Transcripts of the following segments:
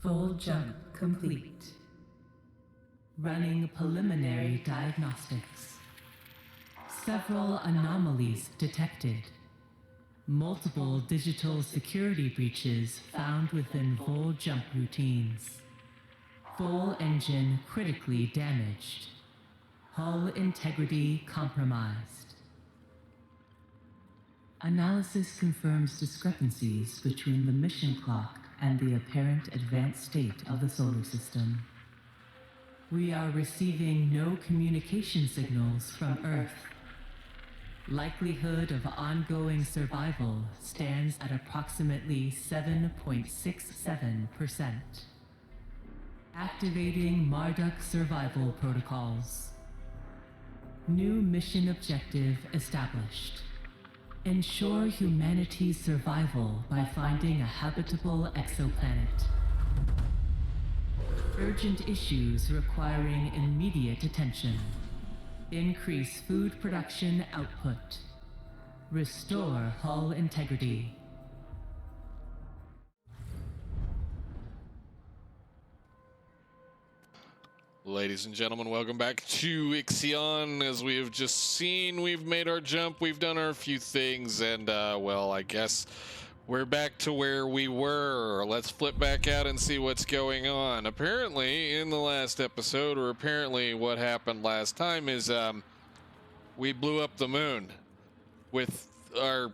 Full jump complete. Running preliminary diagnostics. Several anomalies detected. Multiple digital security breaches found within full jump routines. Full engine critically damaged. Hull integrity compromised. Analysis confirms discrepancies between the mission clock and the apparent advanced state of the solar system. We are receiving no communication signals from Earth. Likelihood of ongoing survival stands at approximately 7.67%. Activating Marduk survival protocols. New mission objective established. Ensure humanity's survival by finding a habitable exoplanet. Urgent issues requiring immediate attention. Increase food production output. Restore hull integrity. Ladies and gentlemen, welcome back to IXION. As we have just seen, we've made our jump, we've done our few things, and, well, I guess we're back to where we were. Let's flip back out and see what's going on. Apparently, in the last episode, or apparently what happened last time is, we blew up the moon with our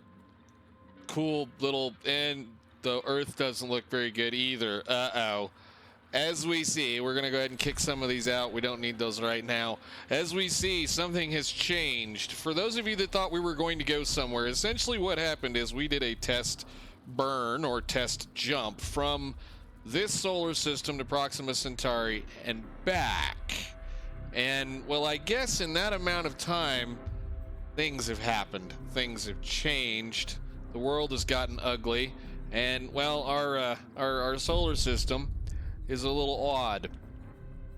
cool little, and the Earth doesn't look very good either. Uh-oh. As we see, we're going to go ahead and kick some of these out. We don't need those right now. As we see, something has changed. For those of you that thought we were going to go somewhere, essentially what happened is we did a test burn or test jump from this solar system to Proxima Centauri and back. And, well, I guess in that amount of time, things have happened. Things have changed. The world has gotten ugly. And, well, our solar system is a little odd.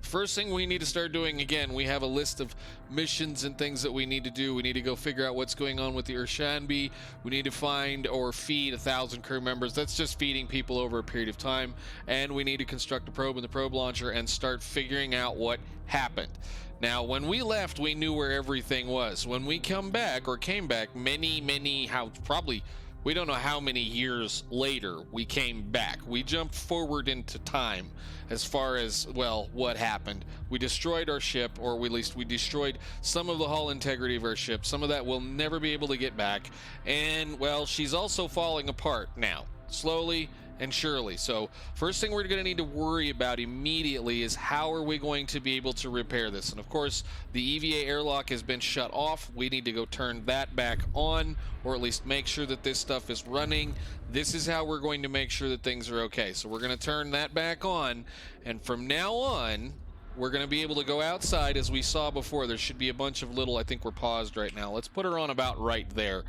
First thing we need to start doing, again, we have a list of missions and things that we need to do. We need to go figure out what's going on with the Urshanbi. We need to find or feed 1,000 crew members. That's just feeding people over a period of time. And we need to construct a probe in the probe launcher and start figuring out what happened. Now, when we left, we knew where everything was. When we came back, probably, we don't know how many years later we came back. We jumped forward into time as far as, well, what happened. We destroyed our ship, or at least we destroyed some of the hull integrity of our ship. Some of that we'll never be able to get back. And, well, she's also falling apart now, slowly and surely. So first thing we're going to need to worry about immediately is how are we going to be able to repair this. And of course, the EVA airlock has been shut off. We need to go turn that back on, or at least make sure that this stuff is running. This is how we're going to make sure that things are okay. So we're going to turn that back on, and from now on, we're going to be able to go outside. As we saw before, there should be a bunch of little, I think we're paused right now. Let's put her on about right there.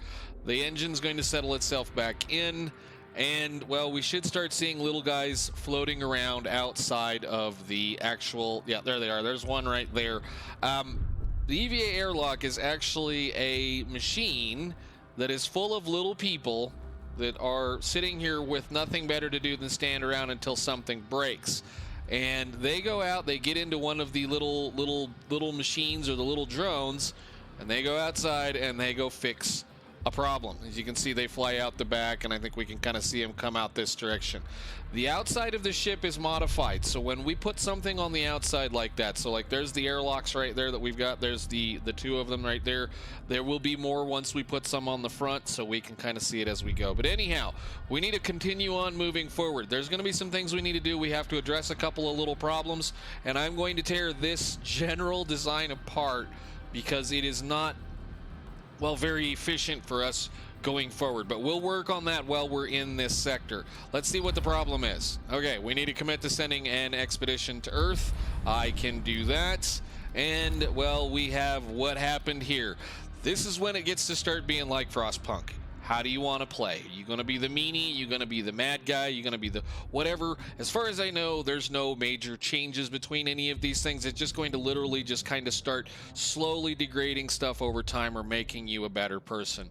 The engine's going to settle itself back in. And, well, we should start seeing little guys floating around outside of the actual, yeah, there they are. There's one right there. The EVA airlock is actually a machine that is full of little people that are sitting here with nothing better to do than stand around until something breaks. And they go out, they get into one of the little machines or the little drones, and they go outside and they go fix a problem. As you can see, they fly out the back, and I think we can kind of see them come out this direction. The outside of the ship is modified, so when we put something on the outside like that, so like there's the airlocks right there that we've got, there's the two of them right there. There will be more once we put some on the front, so we can kind of see it as we go. But anyhow, we need to continue on moving forward. There's going to be some things we need to do. We have to address a couple of little problems, and I'm going to tear this general design apart because it is not, well, very efficient for us going forward, but we'll work on that while we're in this sector. Let's see what the problem is. Okay, we need to commit to sending an expedition to Earth. I can do that. And, well, we have what happened here. This is when it gets to start being like Frostpunk. How do you want to play? Are you going to be the meanie? Are you going to be the mad guy? Are you going to be the whatever? As far as I know, there's no major changes between any of these things. It's just going to literally just kind of start slowly degrading stuff over time or making you a better person.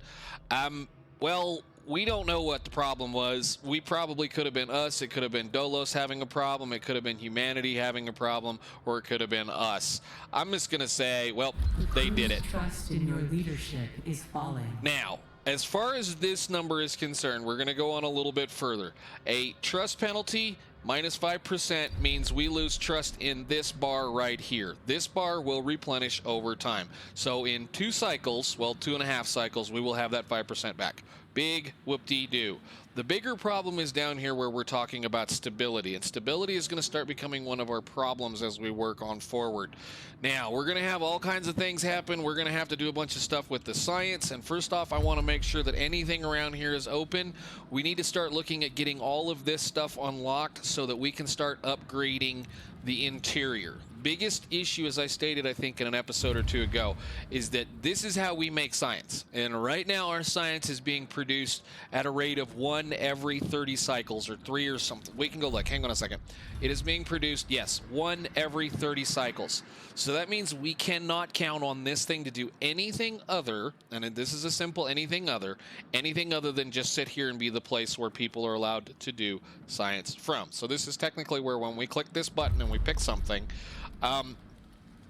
Well, we don't know what the problem was. We probably could have been us. It could have been Dolos having a problem. It could have been humanity having a problem, or it could have been us. I'm just going to say, well, they did it. Trust in your leadership is falling. Now, as far as this number is concerned, we're going to go on a little bit further. A trust penalty minus 5% means we lose trust in this bar right here. This bar will replenish over time. So in 2 cycles, well, 2.5 cycles, we will have that 5% back. Big whoop-dee-doo. The bigger problem is down here where we're talking about stability, and stability is going to start becoming one of our problems as we work on forward. Now, we're going to have all kinds of things happen. We're going to have to do a bunch of stuff with the science, and first off, I want to make sure that anything around here is open. We need to start looking at getting all of this stuff unlocked so that we can start upgrading the interior. Biggest issue, as I stated, I think in an episode or 2 ago, is that this is how we make science. And right now our science is being produced at a rate of 1 every 30 cycles or 3 or something. We can go look, hang on a second. It is being produced, yes, 1 every 30 cycles. So that means we cannot count on this thing to do anything other, and this is a simple anything other than just sit here and be the place where people are allowed to do science from. So this is technically where when we click this button and we pick something,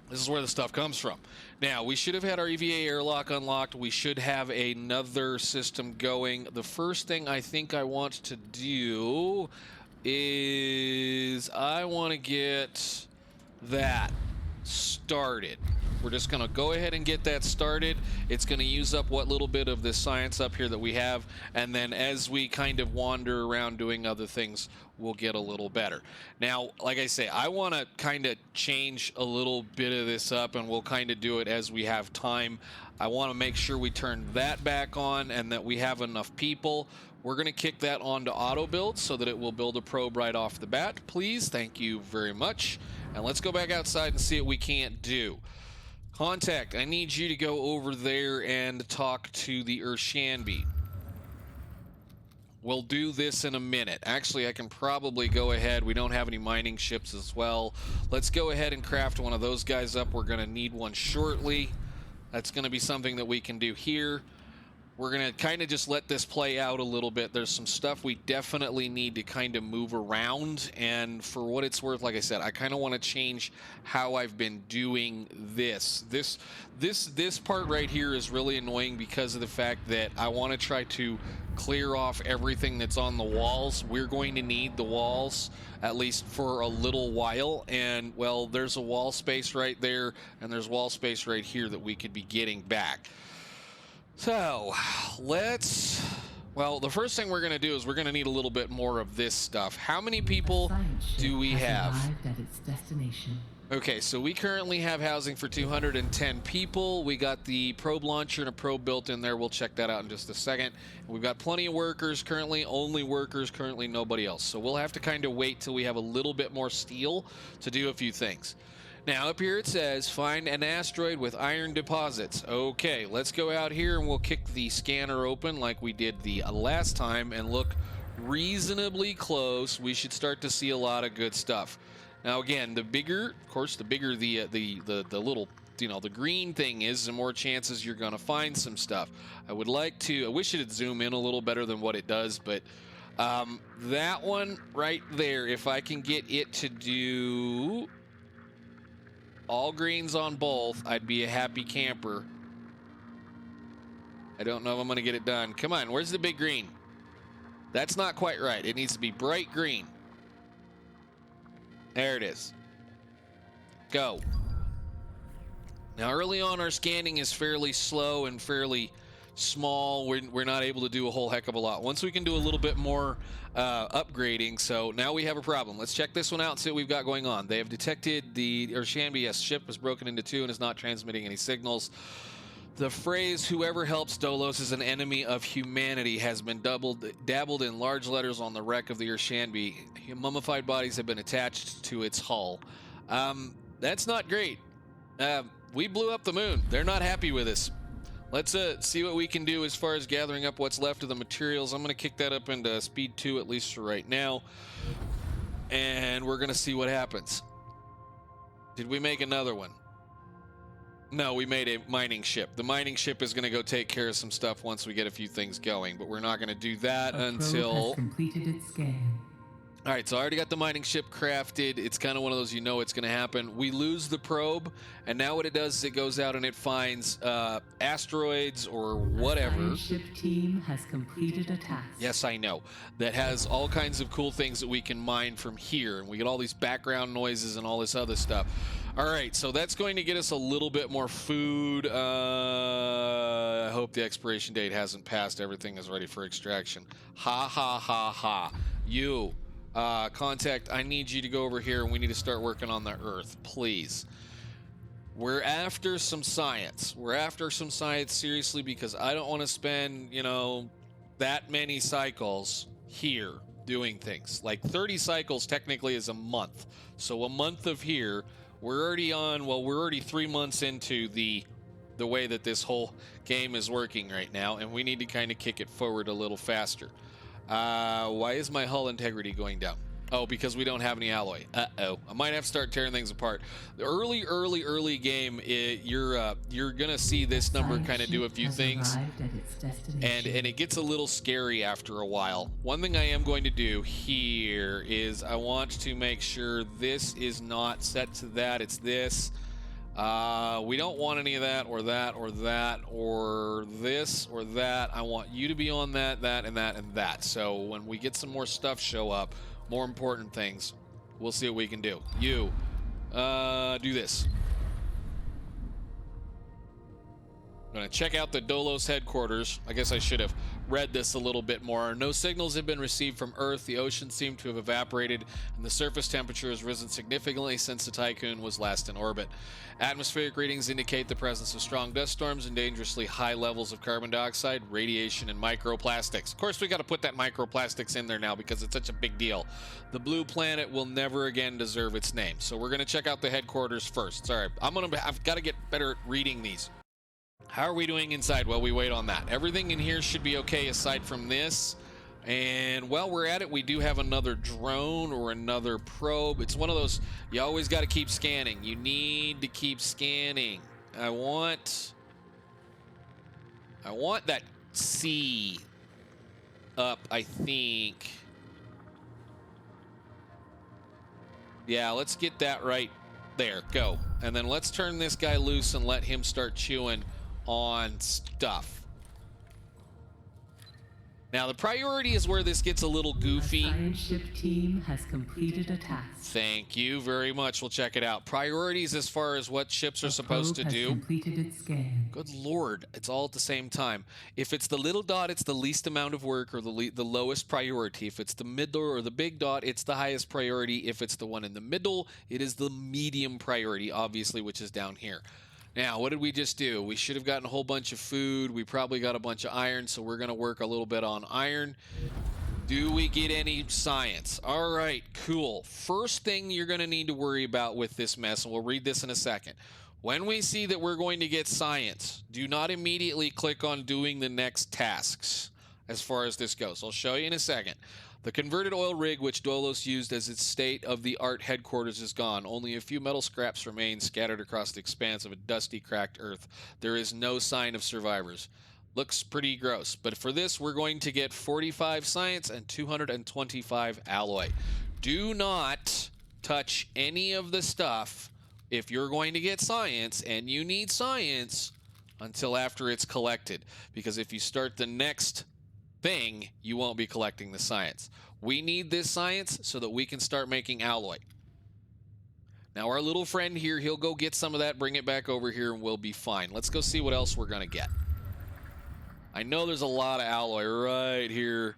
this is where the stuff comes from. Now, we should have had our EVA airlock unlocked. We should have another system going. The first thing I think I want to do is I want to get that started. We're just going to go ahead and get that started. It's going to use up what little bit of this science up here that we have, and then as we kind of wander around doing other things, we'll get a little better. Now, like I say, I want to kind of change a little bit of this up, and we'll kind of do it as we have time. I want to make sure we turn that back on and that we have enough people. We're going to kick that onto auto build so that it will build a probe right off the bat. Please, thank you very much. And let's go back outside and see what we can't do. Contact, I need you to go over there and talk to the Urshanbi. We'll do this in a minute. Actually, I can probably go ahead. We don't have any mining ships as well. Let's go ahead and craft one of those guys up. We're going to need one shortly. That's going to be something that we can do here. We're going to kind of just let this play out a little bit. There's some stuff we definitely need to kind of move around, and for what it's worth, like I said, I kind of want to change how I've been doing this. This part right here is really annoying because of the fact that I want to try to clear off everything that's on the walls. We're going to need the walls at least for a little while, and well, there's a wall space right there, and there's wall space right here that we could be getting back. So, well, the first thing we're going to do is we're going to need a little bit more of this stuff. How many people do we have? At its destination. Okay, so we currently have housing for 210 people. We got the probe launcher and a probe built in there. We'll check that out in just a second. We've got plenty of workers currently, only workers currently, nobody else. So we'll have to kind of wait till we have a little bit more steel to do a few things. Now, up here it says, find an asteroid with iron deposits. Okay, let's go out here and we'll kick the scanner open like we did the last time and look reasonably close. We should start to see a lot of good stuff. Now, again, the bigger, of course, the bigger the little, you know, the green thing is, the more chances you're going to find some stuff. I wish it'd zoom in a little better than what it does, but that one right there, if I can get it to do all greens on both, I'd be a happy camper. I don't know if I'm going to get it done. Come on, where's the big green? That's not quite right. It needs to be bright green. There it is. Go. Now, early on, our scanning is fairly slow and fairly small. We're not able to do a whole heck of a lot. Once we can do a little bit more upgrading, so now we have a problem. Let's check this one out and see what we've got going on. They have detected the Urshanbi ship was broken into 2 and is not transmitting any signals. The phrase, whoever helps Dolos is an enemy of humanity, has been dabbled in large letters on the wreck of the Urshanbi. Mummified bodies have been attached to its hull. That's not great. We blew up the moon. They're not happy with us. Let's see what we can do as far as gathering up what's left of the materials. I'm going to kick that up into speed 2, at least for right now. And we're going to see what happens. Did we make another one? No, we made a mining ship. The mining ship is going to go take care of some stuff once we get a few things going, but we're not going to do that until... Probe has completed its scan. All right, so I already got the mining ship crafted. It's kind of one of those, you know it's going to happen. We lose the probe, and now what it does is it goes out and it finds asteroids or whatever. The ship team has completed a task. Yes, I know. That has all kinds of cool things that we can mine from here, and we get all these background noises and all this other stuff. All right, so that's going to get us a little bit more food. I hope the expiration date hasn't passed. Everything is ready for extraction. Ha, ha, ha, ha. You... contact, I need you to go over here and we need to start working on the Earth, please. We're after some science. We're after some science seriously because I don't want to spend, you know, that many cycles here doing things. Like 30 cycles technically is a month. So a month of here, we're already on, well, we're already 3 months into the way that this whole game is working right now, and we need to kind of kick it forward a little faster. Why is my hull integrity going down? Oh, because we don't have any alloy. Uh-oh. I might have to start tearing things apart. The early game, you're gonna see this number kind of do a few things, and it gets a little scary after a while. One thing I am going to do here is I want to make sure this is not set to that. It's this. We don't want any of that or that or that or this or that. I want you to be on that, that, and that, and that. So when we get some more stuff show up, more important things, we'll see what we can do. You, do this. I'm going to check out the DOLOS headquarters. I guess I should have read this a little bit more. No signals have been received from Earth. The ocean seemed to have evaporated, and the surface temperature has risen significantly since the Tiqqun was last in orbit. Atmospheric readings indicate the presence of strong dust storms and dangerously high levels of carbon dioxide, radiation, and microplastics. Of course, we got to put that microplastics in there now because it's such a big deal. The blue planet will never again deserve its name. So we're going to check out the headquarters first. Sorry, I've got to get better at reading these. How are we doing inside while we wait on that? Everything in here should be okay aside from this. And while we're at it, we do have another drone or another probe. It's one of those, you always got to keep scanning. You need to keep scanning. I want that C up, I think. Yeah, let's get that right there. Go. And then let's turn this guy loose and let him start chewing on stuff. Now the priority is where this gets a little goofy. The science ship team has completed a task. Thank you very much. We'll check it out. Priorities as far as what ships are supposed to do. Completed its scan. Good Lord, it's all at the same time. If it's the little dot, it's the least amount of work or the lowest priority. If it's the middle or the big dot, it's the highest priority. If it's the one in the middle, it is the medium priority, obviously, which is down here. Now, what did we just do? We should have gotten a whole bunch of food. We probably got a bunch of iron, so we're going to work a little bit on iron. Do we get any science? All right, cool. First thing you're going to need to worry about with this mess, and we'll read this in a second. When we see that we're going to get science, do not immediately click on doing the next tasks as far as this goes. I'll show you in a second. The converted oil rig which DOLOS used as its state-of-the-art headquarters is gone. Only a few metal scraps remain scattered across the expanse of a dusty, cracked Earth. There is no sign of survivors. Looks pretty gross, but for this we're going to get 45 science and 225 alloy. Do not touch any of the stuff if you're going to get science, and you need science until after it's collected, because if you start the next thing, you won't be collecting the science. We need this science so that we can start making alloy. Now our little friend here, he'll go get some of that, bring it back over here, and we'll be fine. Let's go see what else we're gonna get. I know there's a lot of alloy right here.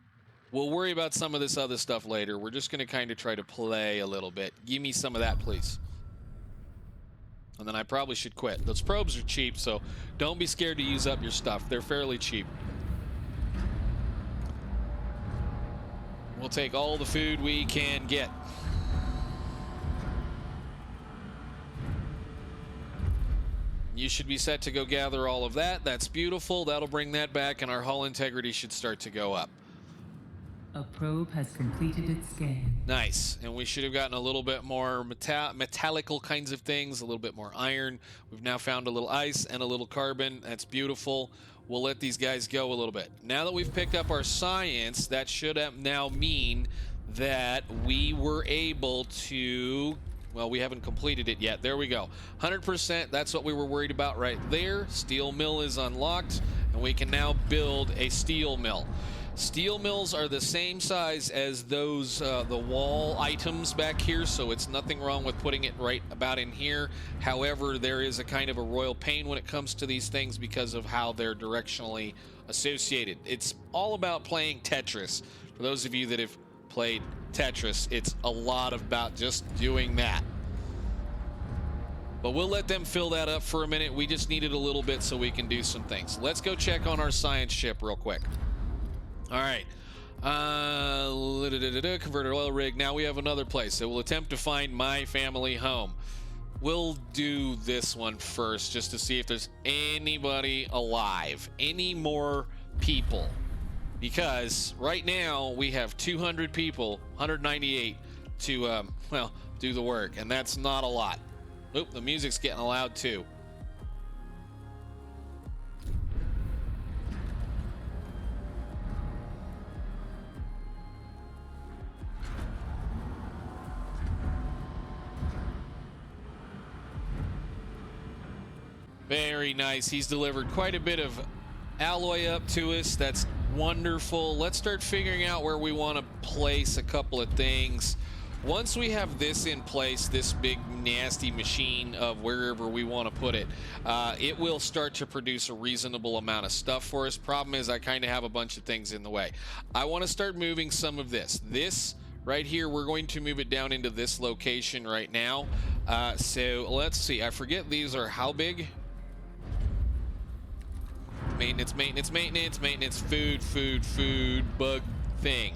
We'll worry about some of this other stuff later. We're just gonna kind of try to play a little bit. Give me some of that, please. And then I probably should quit. Those probes are cheap, so don't be scared to use up your stuff. They're fairly cheap. We'll take all the food we can get. You should be set to go gather all of that. That's beautiful. That'll bring that back, and our hull integrity should start to go up. A probe has completed its scan. Nice. And we should have gotten a little bit more metallical kinds of things, a little bit more iron. We've now found a little ice and a little carbon. That's beautiful. We'll let these guys go a little bit. Now that we've picked up our science, that should now mean that we were able to... Well, we haven't completed it yet. There we go. 100%. That's what we were worried about right there. Steel mill is unlocked, and we can now build a steel mill. Steel mills are the same size as those the wall items back here, so it's nothing wrong with putting it right about in here. However, there is a kind of a royal pain when it comes to these things because of how they're directionally associated. It's all about playing Tetris. For those of you that have played Tetris, it's a lot about just doing that. But we'll let them fill that up for a minute. We just needed a little bit so we can do some things. Let's go check on our science ship real quick. All right. Converted oil rig. Now we have another place. So we'll attempt to find my family home. We'll do this one first just to see if there's anybody alive. Any more people. Because right now we have 200 people, 198 to, well, do the work. And that's not a lot. Oop, the music's getting loud too. Very nice. He's delivered quite a bit of alloy up to us. That's wonderful. Let's start figuring out where we want to place a couple of things. Once we have this in place, this big nasty machine of wherever we want to put it, it will start to produce a reasonable amount of stuff for us. Problem is I kind of have a bunch of things in the way. I want to start moving some of this. This right here, we're going to move it down into this location right now. So let's see. I forget these are how big? Maintenance, maintenance, maintenance, maintenance, food, bug thing.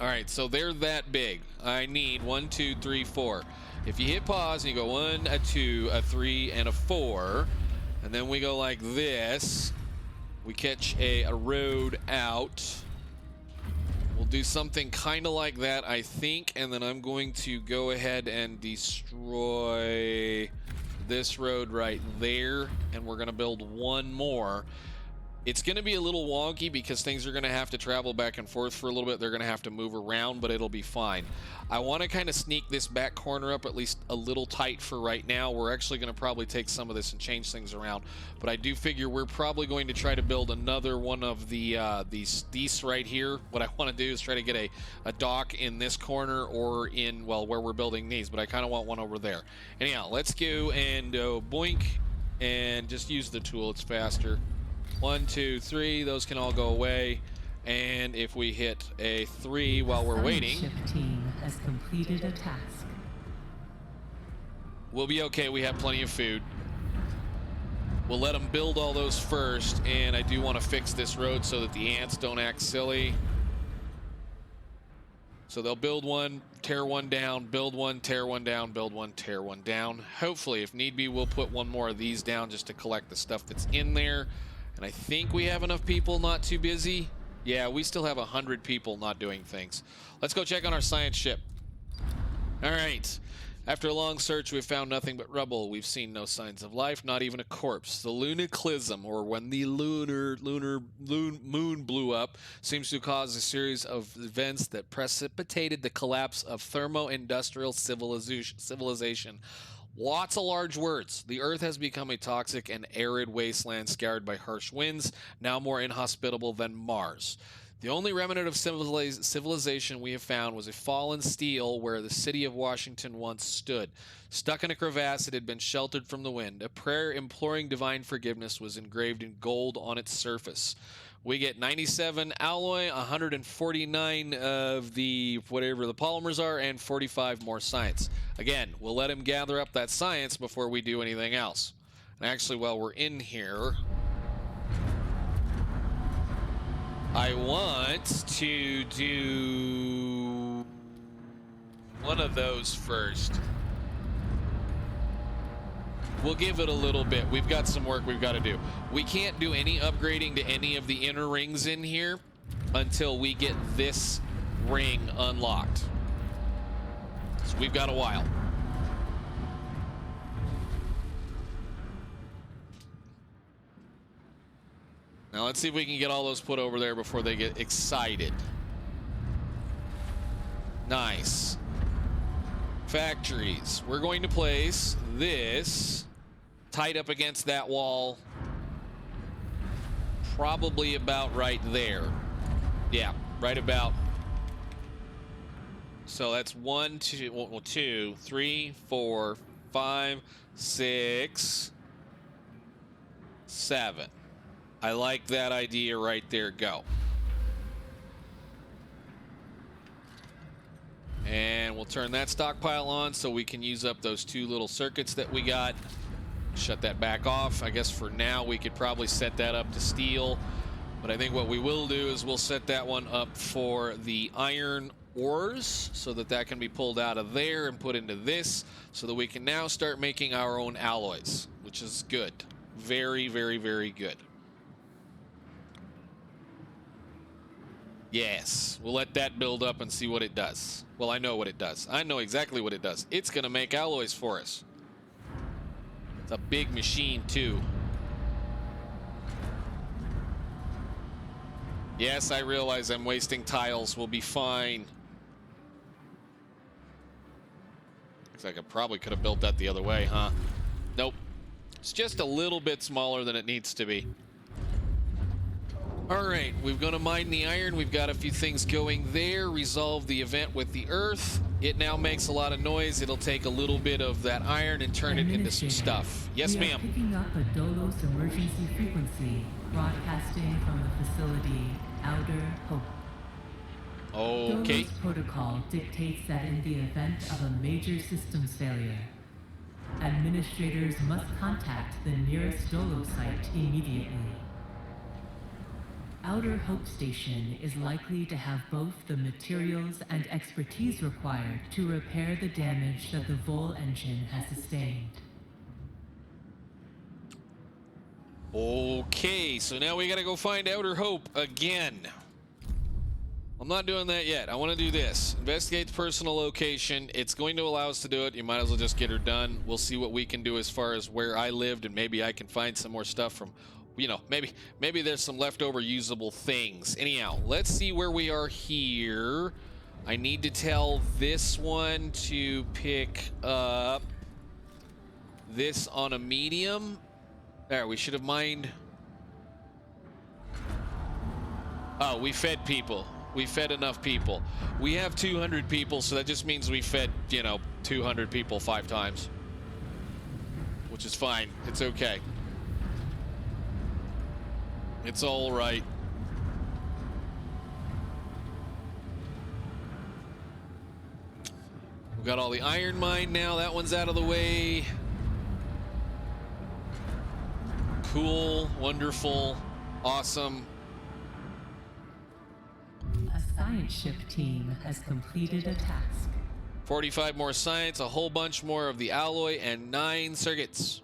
All right, so they're that big. I need 1, 2, 3, 4. If you hit pause and you go 1, a 2, a 3, and a 4, and then we go like this, we catch a road out. We'll do something kind of like that, I think, and then I'm going to go ahead and destroy this road right there, and we're going to build one more. It's going to be a little wonky because things are going to have to travel back and forth for a little bit. They're going to have to move around, but it'll be fine. I want to kind of sneak this back corner up at least a little tight for right now. We're actually going to probably take some of this and change things around, but I do figure we're probably going to try to build another one of the these right here. What I want to do is try to get a dock in this corner or in, well, where we're building these, but I kind of want one over there. Anyhow, let's go and boink and just use the tool. It's faster. 1, 2, 3, those can all go away. And if we hit a 3 while we're waiting, ship team has completed a task. We'll be okay. We have plenty of food. We'll let them build all those first, and I do want to fix this road so that the ants don't act silly. So they'll build one, tear one down, build one, tear one down, build one, tear one down. Hopefully, if need be, we'll put one more of these down just to collect the stuff that's in there. And I think we have enough people not too busy. Yeah, we still have 100 people not doing things. Let's go check on our science ship. All right. After a long search, we've found nothing but rubble. We've seen no signs of life, not even a corpse. The lunaclism, or when the moon blew up, seems to cause a series of events that precipitated the collapse of thermo-industrial civilization. Lots of large words. The Earth has become a toxic and arid wasteland scoured by harsh winds, now more inhospitable than Mars. The only remnant of civilization we have found was a fallen stele where the city of Washington once stood. Stuck in a crevasse, it had been sheltered from the wind. A prayer imploring divine forgiveness was engraved in gold on its surface. We get 97 alloy, 149 of the whatever the polymers are, and 45 more science. Again, we'll let him gather up that science before we do anything else. And actually, while we're in here, I want to do one of those first. We'll give it a little bit. We've got some work we've got to do. We can't do any upgrading to any of the inner rings in here. until we get this ring unlocked. So we've got a while. Now let's see if we can get all those put over there before they get excited. Nice. Factories. We're going to place this tight up against that wall. Probably about right there. Yeah, right about. So that's 1, 2, 3, 4, 5, 6, 7. I like that idea right there. Go. And we'll turn that stockpile on so we can use up those 2 little circuits that we got. Shut that back off. I guess for now we could probably set that up to steel. But I think what we will do is we'll set that one up for the iron ores so that that can be pulled out of there and put into this so that we can now start making our own alloys, which is good. Very, very, very good. Yes, we'll let that build up and see what it does. Well, I know what it does. I know exactly what it does. It's going to make alloys for us. It's a big machine, too. Yes, I realize I'm wasting tiles. We'll be fine. Looks like I probably could have built that the other way, huh? Nope. It's just a little bit smaller than it needs to be. All right, we're going to mine the iron. We've got a few things going there. Resolve the event with the earth. It now makes a lot of noise. It'll take a little bit of that iron and turn it into some stuff. Yes, ma'am. We are picking up a DOLOS emergency frequency, broadcasting from the facility Outer Hope. Okay. DOLOS protocol dictates that in the event of a major systems failure, administrators must contact the nearest DOLOS site immediately. Outer Hope Station is likely to have both the materials and expertise required to repair the damage that the Vol engine has sustained. Okay, so now we gotta go find Outer Hope again. I'm not doing that yet. I want to do this. Investigate the personal location. It's going to allow us to do it. You might as well just get her done. We'll see what we can do as far as where I lived, and maybe I can find some more stuff from, you know, maybe there's some leftover usable things. Anyhow, let's see where we are here. I need to tell this one to pick up this on a medium. There, we should have mined. Oh, we fed people. We fed enough people. We have 200 people, so that just means we fed, you know, 200 people 5 times. Which is fine. It's okay. It's all right. We've got all the iron mine now. That one's out of the way. Cool, wonderful, awesome. A science ship team has completed a task. 45 more science, a whole bunch more of the alloy, and 9 circuits.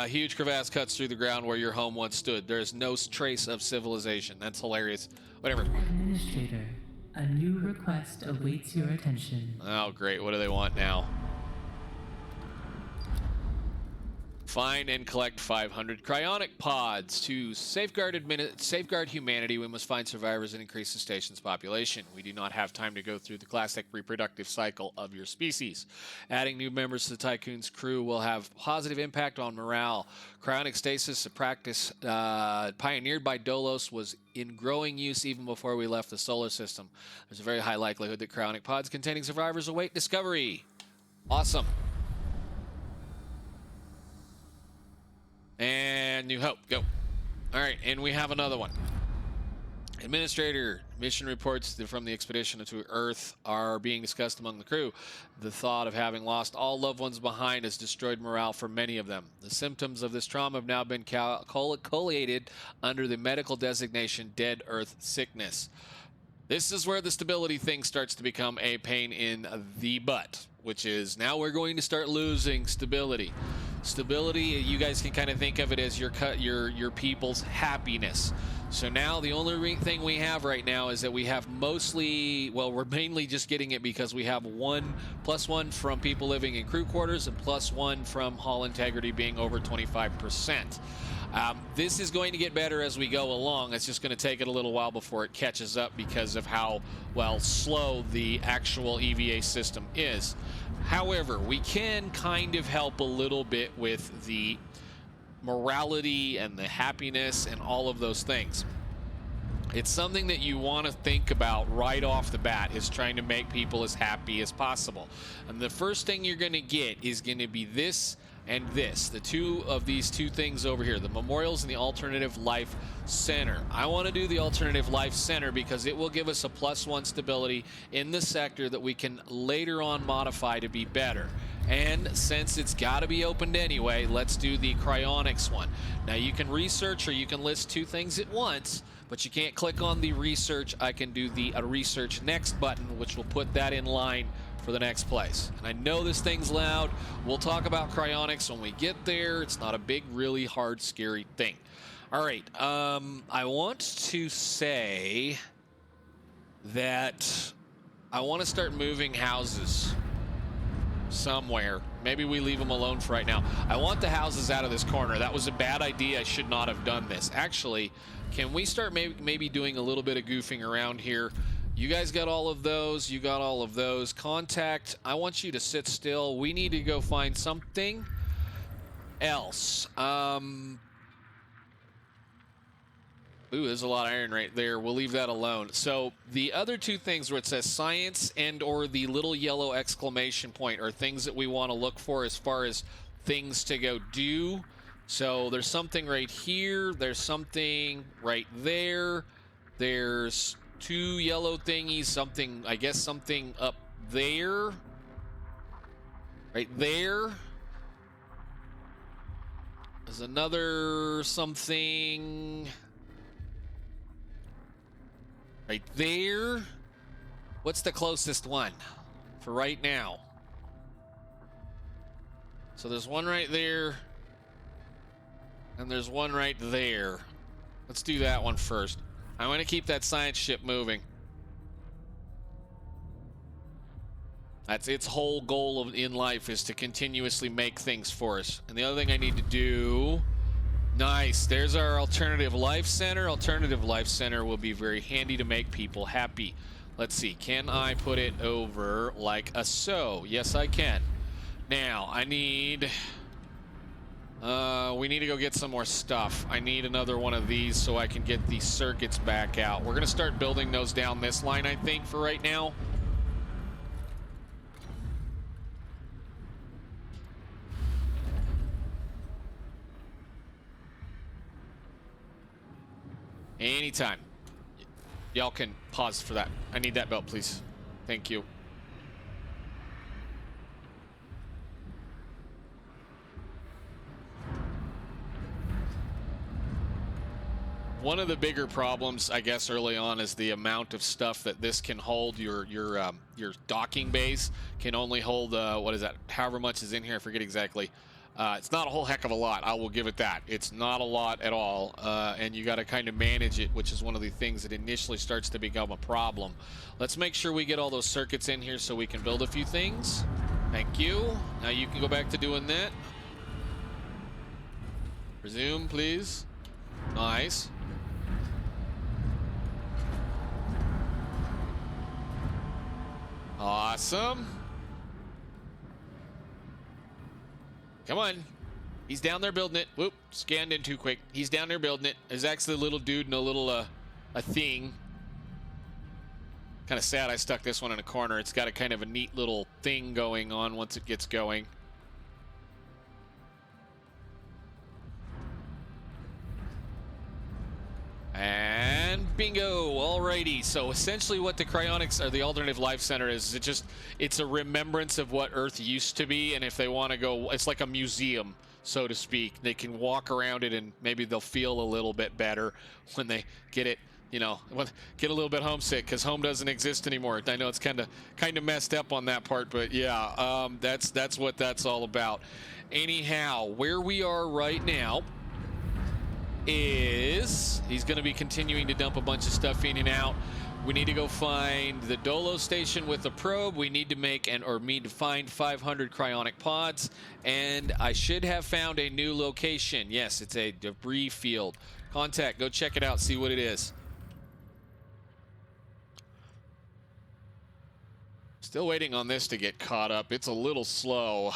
Huge crevasse cuts through the ground where your home once stood. There is no trace of civilization. That's hilarious. Whatever. Administrator, a new request awaits your attention. Oh, great. What do they want now? Find and collect 500 cryonic pods to safeguard humanity. We must find survivors and increase the station's population. We do not have time to go through the classic reproductive cycle of your species. Adding new members to the Tiqqun's crew will have positive impact on morale. Cryonic stasis, a practice pioneered by DOLOS, was in growing use even before we left the solar system. There's a very high likelihood that cryonic pods containing survivors await discovery. Awesome. And New Hope, go. All right, and we have another one. Administrator, mission reports from the expedition to Earth are being discussed among the crew. The thought of having lost all loved ones behind has destroyed morale for many of them. The symptoms of this trauma have now been collated under the medical designation Dead Earth Sickness. This is where the stability thing starts to become a pain in the butt, which is now we're going to start losing stability. Stability, you guys can kind of think of it as your people's happiness. So now the only thing we have right now is that we have mostly, well, we're mainly just getting it because we have +1 from people living in crew quarters and +1 from hull integrity being over 25%. This is going to get better as we go along. It's just going to take it a little while before it catches up because of how, well, slow the actual EVA system is. However, we can kind of help a little bit with the morality and the happiness and all of those things. It's something that you want to think about right off the bat, is trying to make people as happy as possible. And the first thing you're going to get is going to be this and this, the two of these two things over here, the memorials and the alternative life center. I want to do the alternative life center because it will give us a +1 stability in the sector that we can later on modify to be better. And since it's got to be opened anyway, let's do the cryonics one. Now you can research or you can list two things at once, but you can't click on the research. I can do the research next button, which will put that in line for the next place. And I know this thing's loud. We'll talk about cryonics when we get there. It's not a big, really hard, scary thing. All right, I want to say that I want to start moving houses somewhere. Maybe we leave them alone for right now. I want the houses out of this corner. That was a bad idea. I should not have done this. Actually, can we start maybe doing a little bit of goofing around here? You guys got all of those. You got all of those. Contact, I want you to sit still. We need to go find something else. Ooh, there's a lot of iron right there. We'll leave that alone. So the other two things where it says science and or the little yellow exclamation point are things that we want to look for as far as things to go do. So there's something right here. There's something right there. There's two yellow thingies. Something, I guess something up there. Right there. There's another something right there. What's the closest one for right now? So there's one right there, and there's one right there. Let's do that one first. I'm going to keep that science ship moving. That's its whole goal in life, is to continuously make things for us. And the other thing I need to do... Nice, there's our alternative life center. Alternative life center will be very handy to make people happy. Let's see, can I put it over like a so? Yes, I can. Now, I need... we need to go get some more stuff. I need another one of these so I can get these circuits back out. We're going to start building those down this line, I think, for right now. Anytime. Y'all can pause for that. I need that belt, please. Thank you. One of the bigger problems, I guess, early on is the amount of stuff that this can hold. Your docking bays can only hold, what is that? However much is in here, I forget exactly. It's not a whole heck of a lot, I will give it that. It's not a lot at all, and you got to kind of manage it, which is one of the things that initially starts to become a problem. Let's make sure we get all those circuits in here so we can build a few things. Thank you. Now you can go back to doing that. Resume, please. Nice. Awesome. Come on. He's down there building it. Whoop, scanned in too quick. He's down there building it. There's actually a little dude and a little, a thing. Kind of sad I stuck this one in a corner. It's got a kind of a neat little thing going on once it gets going. And bingo. Alrighty. So essentially what the cryonics or the alternative life center is, it's a remembrance of what Earth used to be. And if they want to go, it's like a museum, so to speak. They can walk around it and maybe they'll feel a little bit better when they get it, you know, get a little bit homesick because home doesn't exist anymore. I know it's kind of messed up on that part, but yeah, that's what that's all about. Anyhow, where we are right now is he's going to be continuing to dump a bunch of stuff in and out. We need to go find the DOLOS station with the probe. We need to find 500 cryonic pods. And I should have found a new location. Yes, it's a debris field. Contact, go check it out, see what it is. Still waiting on this to get caught up. It's a little slow.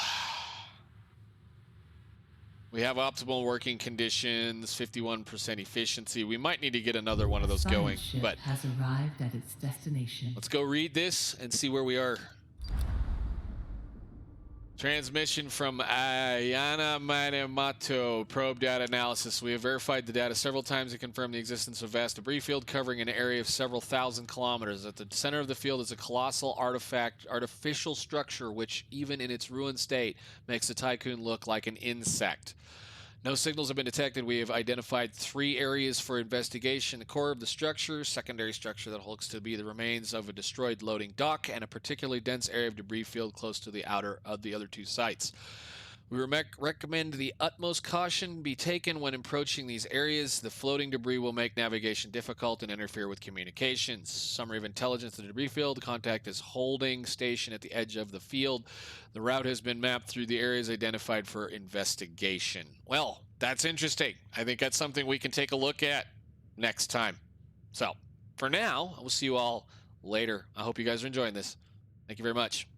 We have optimal working conditions, 51% efficiency. We might need to get another one of those going, but has arrived at its destination. Let's go read this and see where we are. Transmission from Ayana Manemato, probe data analysis. We have verified the data several times and confirmed the existence of a vast debris field covering an area of several thousand kilometers. At the center of the field is a colossal artificial structure which, even in its ruined state, makes the Tiqqun look like an insect. No signals have been detected. We have identified 3 areas for investigation. The core of the structure, secondary structure that looks to be the remains of a destroyed loading dock, and a particularly dense area of debris field close to the outer of the other 2 sites. We recommend the utmost caution be taken when approaching these areas. The floating debris will make navigation difficult and interfere with communications. Summary of intelligence of the debris field. Contact is holding station at the edge of the field. The route has been mapped through the areas identified for investigation. Well, that's interesting. I think that's something we can take a look at next time. So, for now, we'll see you all later. I hope you guys are enjoying this. Thank you very much.